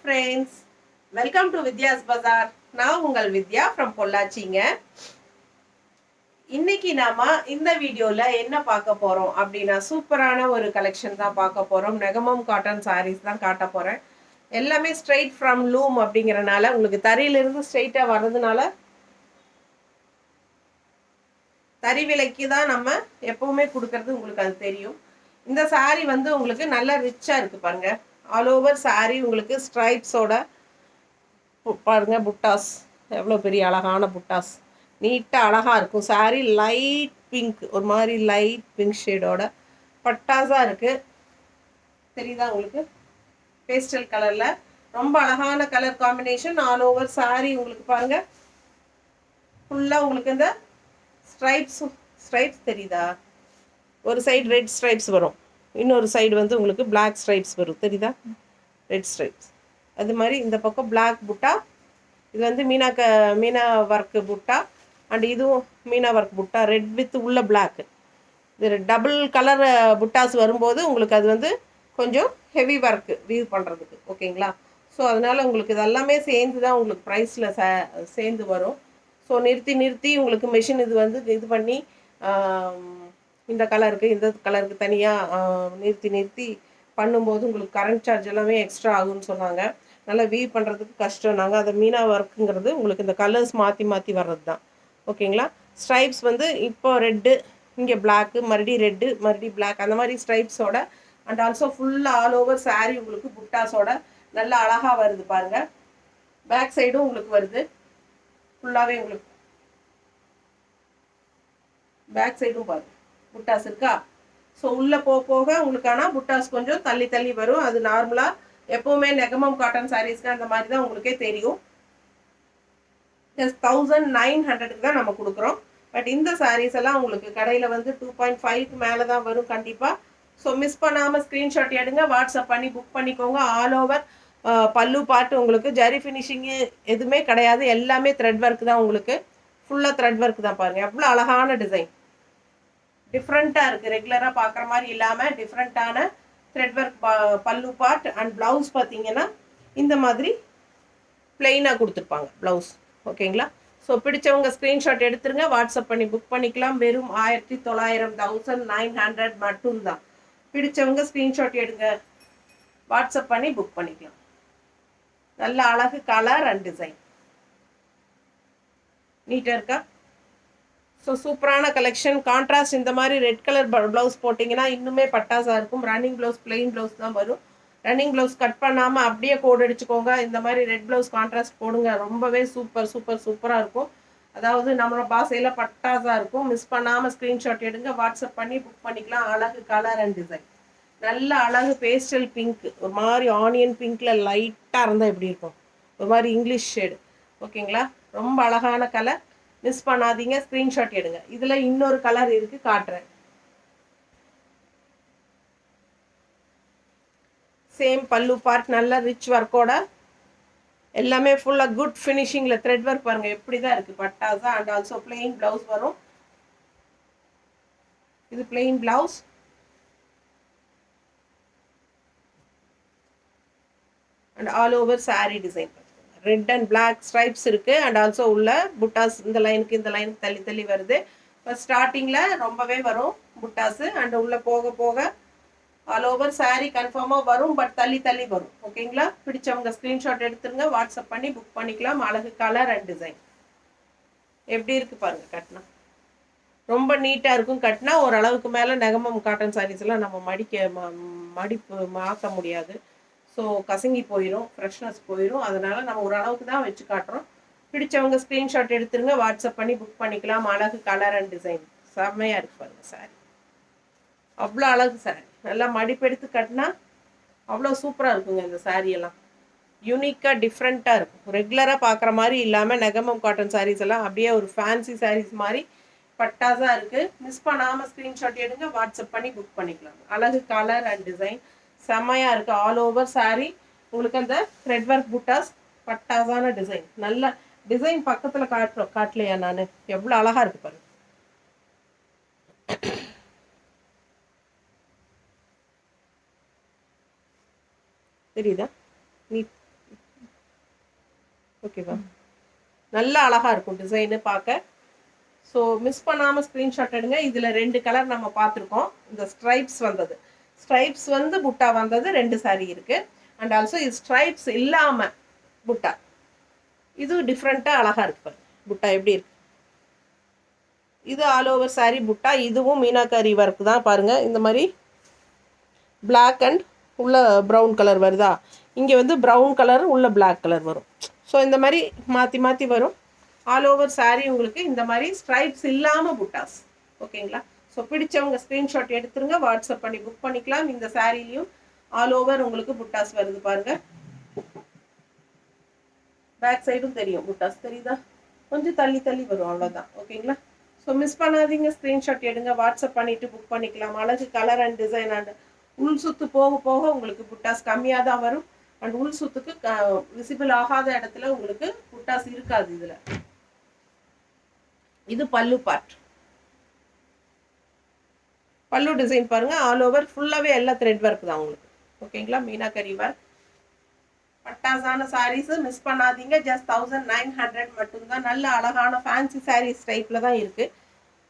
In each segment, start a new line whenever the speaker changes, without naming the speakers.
friends, welcome to Vidya's Bazaar. நான் உங்கள் வித்யா from பொள்ளாச்சிங்க. இன்னைக்கு நாம இந்த வீடியோல என்ன பார்க்க போறோம் அப்படின்னா சூப்பரான ஒரு கலெக்ஷன் தான் பார்க்க போறோம். நெகமம் காட்டன் sarees தான் காட்ட போறேன். எல்லாமே straight from loom அப்படிங்கறனால உங்களுக்கு தறியில இருந்து ஸ்ட்ரைட்டா வர்றதுனால தறி விலைக்கு தான் நம்ம எப்பவுமே கொடுக்கிறது உங்களுக்கு அது தெரியும். இந்த saree வந்து உங்களுக்கு நல்ல ரிச்சா இருக்கு பாருங்க. ஆல் ஓவர் saree உங்களுக்கு ஸ்ட்ரைப்ஸோட பாருங்க புட்டாஸ் எவ்வளோ பெரிய அழகான புட்டாஸ் நீட்டாக அழகாக இருக்கும். சாரீ லைட் பிங்க் ஒரு மாதிரி லைட் பிங்க் ஷேடோட பட்டாஸாக இருக்குது. தெரியுதா உங்களுக்கு? பேஸ்டல் கலரில் ரொம்ப அழகான colour combination. All over sari உங்களுக்கு பாருங்கள் ஃபுல்லாக உங்களுக்கு இந்த ஸ்ட்ரைப்ஸ் தெரியுதா? ஒரு சைடு ரெட் ஸ்ட்ரைப்ஸ் வரும், இன்னொரு சைடு வந்து உங்களுக்கு பிளாக் ஸ்ட்ரைப்ஸ் வரும். தெரியுதா? Red stripes. அது மாதிரி இந்த பக்கம் பிளாக் புட்டா, இது வந்து மீனா ஒர்க்கு புட்டா அண்ட் இதுவும் மீனா ஒர்க் புட்டா, ரெட் வித் உள்ள பிளாக். இது டபுள் கலர் புட்டாஸ் வரும்போது உங்களுக்கு அது வந்து கொஞ்சம் ஹெவி ஒர்க்கு வீவ் பண்ணுறதுக்கு. ஓகேங்களா? ஸோ அதனால் உங்களுக்கு இதெல்லாமே சேர்ந்து தான் உங்களுக்கு ப்ரைஸில் சேர்ந்து வரும். ஸோ நிறுத்தி உங்களுக்கு மிஷின் இது வந்து இது பண்ணி இந்த கலருக்கு தனியாக நிறுத்தி பண்ணும்போது உங்களுக்கு கரண்ட் சார்ஜ் எல்லாமே எக்ஸ்ட்ரா ஆகும்னு சொன்னாங்க. நல்லா வீவ் பண்ணுறதுக்கு கஷ்டம். நாங்கள் அதை மீனா ஒர்க்குங்கிறது உங்களுக்கு இந்த கலர்ஸ் மாற்றி வர்றது தான். ஓகேங்களா? ஸ்ட்ரைப்ஸ் வந்து இப்போ ரெட்டு, இங்கே பிளாக்கு, மறுபடியும் ரெட்டு, மறுபடியும் பிளாக், அந்த மாதிரி ஸ்ட்ரைப்ஸோட அண்ட் ஆல்சோ ஃபுல்லாக ஆல் ஓவர் சாரீ உங்களுக்கு புட்டாஸோட நல்லா அழகாக வருது பாருங்கள். பேக் சைடும் உங்களுக்கு வருது ஃபுல்லாகவே. உங்களுக்கு பேக் சைடும் பாருங்க புட்டாஸ் இருக்கா? ஸோ உள்ளே போக உங்களுக்கு ஆனால் புட்டாஸ் கொஞ்சம் தள்ளி வரும். அது நார்மலாக எப்போவுமே நெகமம் காட்டன் சாரீஸ்க்கு அந்த மாதிரி தான் உங்களுக்கே தெரியும். 1900 தான் நம்ம கொடுக்குறோம். பட் இந்த சாரீஸ் எல்லாம் உங்களுக்கு கடையில் வந்து 2.5 மேலே தான் வரும் கண்டிப்பாக. ஸோ மிஸ் பண்ணாமல் ஸ்க்ரீன்ஷாட் எடுங்க, வாட்ஸ்அப் பண்ணி புக் பண்ணிக்கோங்க. ஆல் ஓவர் பல்லு பாட்டு உங்களுக்கு ஜரி ஃபினிஷிங்கு எதுவுமே கிடையாது, எல்லாமே த்ரெட் ஒர்க் தான். உங்களுக்கு ஃபுல்லாக த்ரெட் ஒர்க் தான். பாருங்கள் எவ்வளோ அழகான டிசைன், டிஃப்ரெண்ட்டாக இருக்குது. ரெகுலராக பார்க்குற மாதிரி இல்லாமல் டிஃப்ரெண்ட்டான த்ரெட் ஒர்க் பல்லு பார்ட். அண்ட் ப்ளவுஸ் பார்த்தீங்கன்னா இந்த மாதிரி பிளெயினாக கொடுத்துருப்பாங்க ப்ளவுஸ். ஓகேங்களா? ஸோ பிடிச்சவங்க ஸ்க்ரீன்ஷாட் எடுத்துருங்க, வாட்ஸ்அப் பண்ணி புக் பண்ணிக்கலாம். வெறும் 1900 மட்டும்தான். பிடிச்சவங்க ஸ்க்ரீன்ஷாட் எடுங்க, வாட்ஸ்அப் பண்ணி புக் பண்ணிக்கலாம். நல்ல அழகு கலர் அண்ட் டிசைன் நீட்டாக இருக்கா? ஸோ சூப்பரான கலெக்ஷன். கான்ட்ராஸ்ட் இந்த மாதிரி ரெட் கலர் ப்ளவுஸ் போட்டிங்கன்னா இன்னுமே பட்டாசாக இருக்கும். ரன்னிங் ப்ளவுஸ் பிளெயின் ப்ளவுஸ் தான் வரும். ரன்னிங் ப்ளவுஸ் கட் பண்ணாமல் அப்படியே கோட் அடிச்சுக்கோங்க. இந்த மாதிரி ரெட் ப்ளவுஸ் கான்ட்ராஸ்ட் போடுங்க, ரொம்பவே சூப்பராக இருக்கும். அதாவது நம்மளோட பாசையில் பட்டாசாக இருக்கும். மிஸ் பண்ணாமல் ஸ்க்ரீன்ஷாட் எடுங்க, வாட்ஸ்அப் பண்ணி புக் பண்ணிக்கலாம். அழகு கலர் அண்ட் டிசைன் நல்ல அழகு பேஸ்டல் பிங்க், ஒரு மாதிரி ஆனியன் பிங்க்கில் லைட்டாக இருந்தால் எப்படி இருக்கும், ஒரு மாதிரி இங்கிலீஷ் ஷேடு. ஓகேங்களா? ரொம்ப அழகான கலர், மிஸ் பண்ணாதீங்க, ஸ்க்ரீன்ஷாட் எடுங்க. இதில் இன்னொரு கலர் இருக்குது, காட்டுறேன். சேம் பல்லு பார்ட் நல்ல ரிச் ஒர்க்கோட எல்லாமே ஃபுல்லாக குட் ஃபினிஷிங்கில் த்ரெட் ஒர்க் பாருங்கள் எப்படி தான் இருக்குது பட்டாசா. அண்ட் ஆல்சோ பிளெயின் ப்ளவுஸ் வரும். இது plain blouse and all over saree design red and black stripes இருக்குது. அண்ட் ஆல்சோ உள்ள புட்டாஸ் இந்த லைனுக்கு தள்ளி வருது. இப்போ ஸ்டார்டிங்கில் ரொம்பவே வரும் புட்டாஸு. அண்ட் உள்ளே போக ஆல் ஓவர் சாரீ கன்ஃபார்மாக வரும், பட் தள்ளி வரும். ஓகேங்களா? பிடிச்சவங்க ஸ்க்ரீன்ஷாட் எடுத்துருங்க, வாட்ஸ்அப் பண்ணி புக் பண்ணிக்கலாம். அழகு கலர் அண்ட் டிசைன் எப்படி இருக்குது பாருங்கள். கட்டினா ரொம்ப நீட்டாக இருக்கும். கட்டினா ஓரளவுக்கு மேலே நெகமம் காட்டன் சாரீஸ்லாம் நம்ம மடிப்பு மாற்ற முடியாது. ஸோ கசங்கி போயிடும், ஃப்ரெஷ்னஸ் போயிடும். அதனால் நம்ம ஓரளவுக்கு தான் வச்சு காட்டுறோம். பிடிச்சவங்க ஸ்க்ரீன்ஷாட் எடுத்துருங்க, வாட்ஸ்அப் பண்ணி புக் பண்ணிக்கலாம். அழகு கலர் அண்ட் டிசைன் செம்மையாக இருக்குது பாருங்கள். சாரீ அவ்வளோ அழகு சாரீ, நல்லா மடிப்பெடுத்து கட்டினா அவ்வளோ சூப்பராக இருக்குங்க. இந்த சாரியெல்லாம் யூனிக்காக டிஃப்ரெண்ட்டாக இருக்கும். ரெகுலராக பார்க்குற மாதிரி இல்லாமல் நெகமம் காட்டன் சாரீஸ் எல்லாம் அப்படியே ஒரு ஃபேன்சி சாரீஸ் மாதிரி பட்டாஸாக இருக்குது. மிஸ் பண்ணாமல் ஸ்க்ரீன்ஷாட் எடுங்க, வாட்ஸ்அப் பண்ணி புக் பண்ணிக்கலாம். அழகு கலர் அண்ட் டிசைன் செம்மையாக இருக்குது. ஆல் ஓவர் சாரீ உங்களுக்கு அந்த த்ரெட் ஒர்க் புட்டாஸ் பட்டாஸான டிசைன். நல்ல டிசைன் பக்கத்தில் காட்டலையா நான்? எவ்வளோ அழகாக இருக்குது பாருங்க. தெரியுதா? நீ ஓகேவா? நல்லா அழகாக இருக்கும் டிசைனு பார்க்க. ஸோ மிஸ் பண்ணாமல் ஸ்க்ரீன்ஷாட் எடுங்க. இதில் 2 கலர் நம்ம பார்த்துருக்கோம். இந்த ஸ்ட்ரைப்ஸ் வந்தது, ஸ்ட்ரைப்ஸ் வந்து புட்டா வந்தது 2 சாரீ இருக்குது. அண்ட் ஆல்சோ இது ஸ்ட்ரைப்ஸ் இல்லாமல் புட்டா, இது டிஃப்ரெண்ட்டாக அழகாக இருக்கு. புட்டா எப்படி இருக்கு? இது ஆல் ஓவர் சாரீ புட்டா. இதுவும் மீனாக்காரி ஒர்க் தான் பாருங்கள். இந்த மாதிரி பிளாக் அண்ட் உள்ள ப்ரௌன் கலர் வருதா, இங்கே வந்து ப்ரௌன் கலர் உள்ள பிளாக் கலர் வரும். ஸோ இந்த மாதிரி மாற்றி மாற்றி வரும். ஆல் ஓவர் சாரீ உங்களுக்கு இந்த மாதிரி ஸ்ட்ரைப்ஸ் இல்லாமல் புட்டாஸ். ஓகேங்களா? ஸோ பிடிச்சவங்க ஸ்க்ரீன்ஷாட் எடுத்துருங்க, வாட்ஸ்அப் பண்ணி புக் பண்ணிக்கலாம். இந்த சாரீலையும் ஆல் ஓவர் உங்களுக்கு புட்டாஸ் வருது பாருங்கள். பேக் சைடும் தெரியும் புட்டாஸ், தெரியுதா? கொஞ்சம் தள்ளி தள்ளி வரும், அவ்வளோதான். ஓகேங்களா? ஸோ மிஸ் பண்ணாதீங்க, ஸ்க்ரீன்ஷாட் எடுங்க, வாட்ஸ்அப் பண்ணிவிட்டு புக் பண்ணிக்கலாம். அழகு கலர் அண்ட் டிசைன் அண்ட் உள் சுற்று போக போக உங்களுக்கு புட்டாஸ் கம்மியாக தான் வரும். அண்ட் உள் சுற்றுக்கு விசிபிள் ஆகாத இடத்துல உங்களுக்கு புட்டாஸ் இருக்காது. இதில் இது பல்லு பார்ட். பல்லு டிசைன் பாருங்கள், ஆல் ஓவர் ஃபுல்லாகவே எல்லாம் த்ரெட் ஒர்க் தான் உங்களுக்கு. ஓகேங்களா? மீனாக்கரி ஒர்க் பட்டாசான சாரீஸு மிஸ் பண்ணாதீங்க. ஜஸ்ட் 1900 மட்டும்தான். நல்ல அழகான ஃபேன்சி சாரீஸ் டைப்பில் தான் இருக்குது.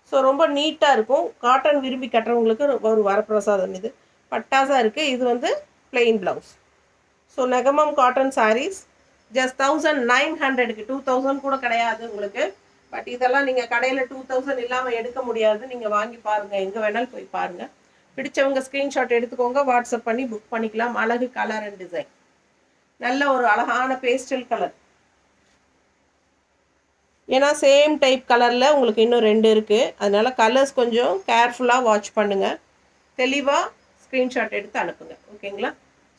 ஸோ ரொம்ப நீட்டாக இருக்கும். காட்டன் விரும்பி கட்டுறவங்களுக்கு ஒரு வரப்பிரசாதம். இது பட்டாசாக இருக்குது. இது வந்து plain blouse. So Negamam cotton sarees just 1900க்கு 2000 கூட கிடையாது உங்களுக்கு. பட் இதெல்லாம் நீங்கள் கடையில் 2000 இல்லாமல் எடுக்க முடியாது. நீங்கள் வாங்கி பாருங்கள், எங்கே வேணாலும் போய் பாருங்கள். பிடிச்சவங்க ஸ்க்ரீன்ஷாட் எடுத்துக்கோங்க, வாட்ஸ்அப் பண்ணி புக் பண்ணிக்கலாம். அழகு கலர் அண்ட் டிசைன், நல்ல ஒரு அழகான பேஸ்டல் கலர். ஏன்னா சேம் டைப் கலரில் உங்களுக்கு இன்னும் 2 இருக்குது. அதனால் கலர்ஸ் கொஞ்சம் கேர்ஃபுல்லாக வாட்ச் பண்ணுங்கள். தெளிவாக ஸ்க்ரீன்ஷாட் எடுத்து அனுப்புங்க. ஓகேங்களா?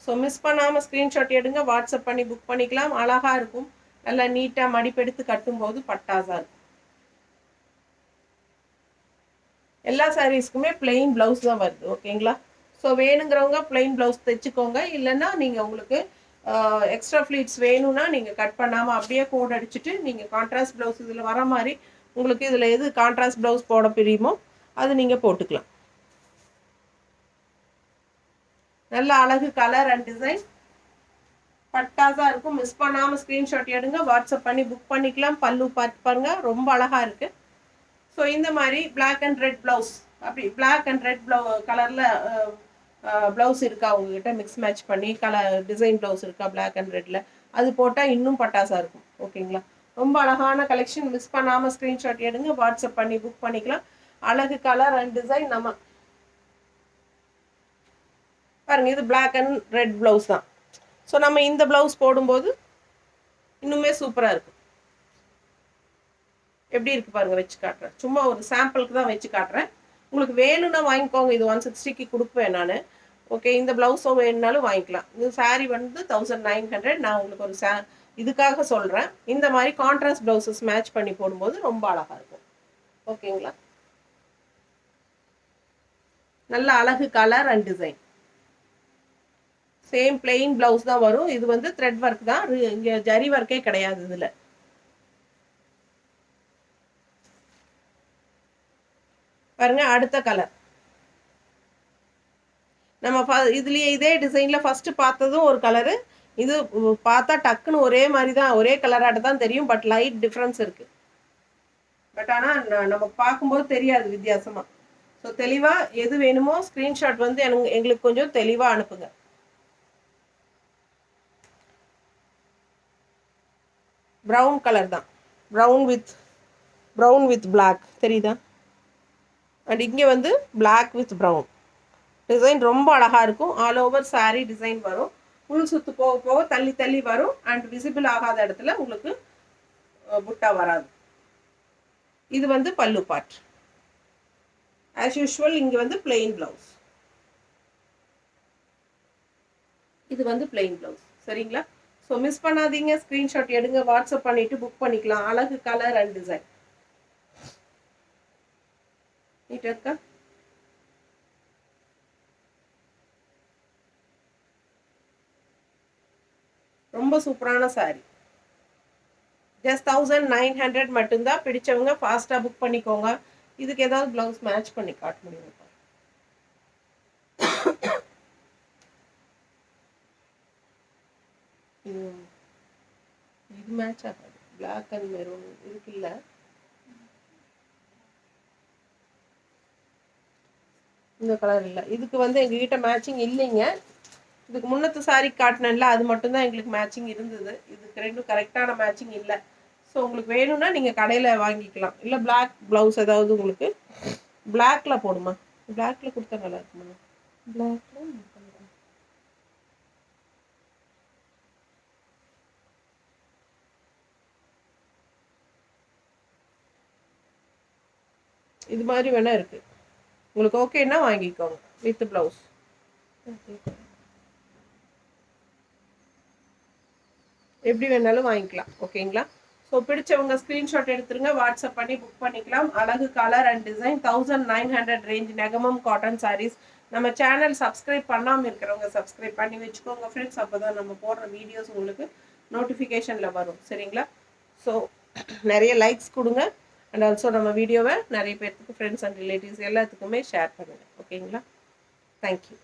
ஸோ மிஸ் பண்ணாமல் ஸ்க்ரீன்ஷாட் எடுங்க, வாட்ஸ்அப் பண்ணி புக் பண்ணிக்கலாம். அழகாக இருக்கும். நல்லா நீட்டாக மடிப்பெடுத்து கட்டும்போது பட்டாசாக இருக்கும். எல்லா சாரீஸ்க்குமே பிளெயின் ப்ளவுஸ் தான் வருது. ஓகேங்களா? ஸோ வேணுங்கிறவங்க பிளெயின் ப்ளவுஸ் தைச்சிக்கோங்க. இல்லைன்னா நீங்கள் உங்களுக்கு எக்ஸ்ட்ரா ஃப்ளீட்ஸ் வேணும்னா நீங்கள் கட் பண்ணாமல் அப்படியே கோட் அடிச்சுட்டு நீங்கள் கான்ட்ராஸ்ட் ப்ளவுஸ் இதில் வர மாதிரி உங்களுக்கு இதில் எது கான்ட்ராஸ்ட் ப்ளவுஸ் போட பிரியுமோ அது நீங்கள் போட்டுக்கலாம். நல்ல அழகு கலர் அண்ட் டிசைன் பட்டாசாக இருக்கும். மிஸ் பண்ணாமல் ஸ்க்ரீன்ஷாட் எடுங்க, வாட்ஸ்அப் பண்ணி புக் பண்ணிக்கலாம். பல்லு பார்த்து பாருங்க, ரொம்ப அழகாக இருக்குது. ஸோ இந்த மாதிரி பிளாக் அண்ட் ரெட் ப்ளவுஸ், அப்படி பிளாக் அண்ட் ரெட் கலரில் ப்ளவுஸ் இருக்கா உங்ககிட்ட, மிக்ஸ் மேட்ச் பண்ணி கலர் டிசைன் ப்ளவுஸ் இருக்கா பிளாக் அண்ட் ரெட்டில், அது போட்டால் இன்னும் பட்டாசாக இருக்கும். ஓகேங்களா? ரொம்ப அழகான கலெக்ஷன். மிஸ் பண்ணாமல் ஸ்க்ரீன்ஷாட் எடுங்க, வாட்ஸ்அப் பண்ணி புக் பண்ணிக்கலாம். அழகு கலர் அண்ட் டிசைன். நம்ம பாருங்கள், இது பிளாக் அண்ட் ரெட் ப்ளவுஸ் தான். ஸோ நம்ம இந்த ப்ளவுஸ் போடும்போது இன்னுமே சூப்பராக இருக்கும். எப்படி இருக்குது பாருங்கள், வச்சு காட்டுறேன். சும்மா ஒரு சாம்பிளுக்கு தான் வச்சு காட்டுறேன். உங்களுக்கு வேணும்னா வாங்கிக்கோங்க. இது 160க்கு கொடுப்பேன் நான். ஓகே, இந்த ப்ளவுஸும் வேணுனாலும் வாங்கிக்கலாம். இந்த சாரீ வந்து 1900. நான் உங்களுக்கு ஒரு இதுக்காக சொல்கிறேன். இந்த மாதிரி கான்ட்ராஸ்ட் ப்ளவுஸஸ் மேட்ச் பண்ணி போடும்போது ரொம்ப அழகாக இருக்கும். ஓகேங்களா? நல்ல அழகு colour and design. Same plain blouse தான் வரும். இது வந்து த்ரெட் ஒர்க் தான், இங்கே ஜரி ஒர்க்கே கிடையாது. இதில் பாருங்க, அடுத்த கலர் நம்ம இதுலேயே இதே டிசைனில் ஃபஸ்ட்டு பார்த்ததும் ஒரு கலரு. இது பார்த்தா டக்குன்னு ஒரே மாதிரி தான், ஒரே கலராட்ட தான் தெரியும். பட் லைட் டிஃப்ரென்ஸ் இருக்குது. பட் ஆனால் நம்ம பார்க்கும்போது தெரியாது வித்தியாசமாக. ஸோ தெளிவாக எது வேணுமோ ஸ்க்ரீன்ஷாட் வந்து எங்களுக்கு கொஞ்சம் தெளிவாக அனுப்புங்க. ப்ரௌன் கலர் தான், ப்ரௌன் வித் பிளாக் தெரியுதா? அண்ட் இங்கே வந்து பிளாக் வித் ப்ரௌன் டிசைன் ரொம்ப அழகாக இருக்கும். ஆல் ஓவர் சாரீ டிசைன் வரும். உள் சுற்று போக போக தள்ளி தள்ளி வரும். அண்ட் விசிபிள் ஆகாத இடத்துல உங்களுக்கு புட்டா வராது. இது வந்து பல்லு பார்ட். ஆஸ் யூஷுவல் இங்கே வந்து பிளெயின் ப்ளவுஸ். இது வந்து பிளெயின் ப்ளவுஸ். சரிங்களா? ஸோ மிஸ் பண்ணாதீங்க, ஸ்க்ரீன்ஷாட் எடுங்க, வாட்ஸ்அப் பண்ணிவிட்டு புக் பண்ணிக்கலாம். அழகு கலர் அண்ட் டிசைன். நீட்டாக இருக்கா? ரொம்ப சூப்பரான சாரீ. ஜஸ்ட் 1900 மட்டும்தான். பிடிச்சவங்க ஃபாஸ்ட்டாக புக் பண்ணிக்கோங்க. இதுக்கு ஏதாவது ப்ளவுஸ் மேட்ச் பண்ணி காட்ட முடியும். இது மேட்ச் ஆகாது. பிளாக் அண்ட் மெரூன் இருக்குல்ல, இந்த கலர் இல்லை. இதுக்கு வந்து எங்ககிட்ட மேட்சிங் இல்லைங்க. இதுக்கு முன்னத்து சாரி காட்டினேன்ல, அது மட்டும்தான் எங்களுக்கு மேட்சிங் இருந்தது. இதுக்கு ரெண்டும் கரெக்டான மேட்சிங் இல்லை. ஸோ உங்களுக்கு வேணும்னா நீங்கள் கடையில் வாங்கிக்கலாம். இல்லை பிளாக் ப்ளவுஸ் ஏதாவது உங்களுக்கு பிளாக்ல போடுமா, பிளாக்ல கொடுத்தா நல்லா இருக்குமா? பிளாக்ல இது மாதிரி வேணா இருக்கு. உங்களுக்கு ஓகேன்னா வாங்கிக்கோங்க வித் ப்ளவுஸ். எப்படி வேணாலும் வாங்கிக்கலாம். ஓகேங்களா? ஸோ பிடிச்சவங்க ஸ்க்ரீன்ஷாட் எடுத்துருங்க, வாட்ஸ்அப் பண்ணி புக் பண்ணிக்கலாம். அழகு colour and design 1900 range Negamam cotton sarees. நம்ம சேனல் சப்ஸ்கிரைப் பண்ணாமல் இருக்கிறவங்க சப்ஸ்கிரைப் பண்ணி வச்சுக்கோங்க ஃப்ரெண்ட்ஸ். அப்போ தான் நம்ம போடுற வீடியோஸ் உங்களுக்கு நோட்டிஃபிகேஷனில் வரும். சரிங்களா? ஸோ நிறைய லைக்ஸ் கொடுங்க. அண்ட் ஆல்சோ நம்ம வீடியோவை நிறைய பேர்த்துக்கு ஃப்ரெண்ட்ஸ் அண்ட் ரிலேட்டிவ்ஸ் எல்லாத்துக்குமே ஷேர் பண்ணுங்கள். ஓகேங்களா? தேங்க்யூ.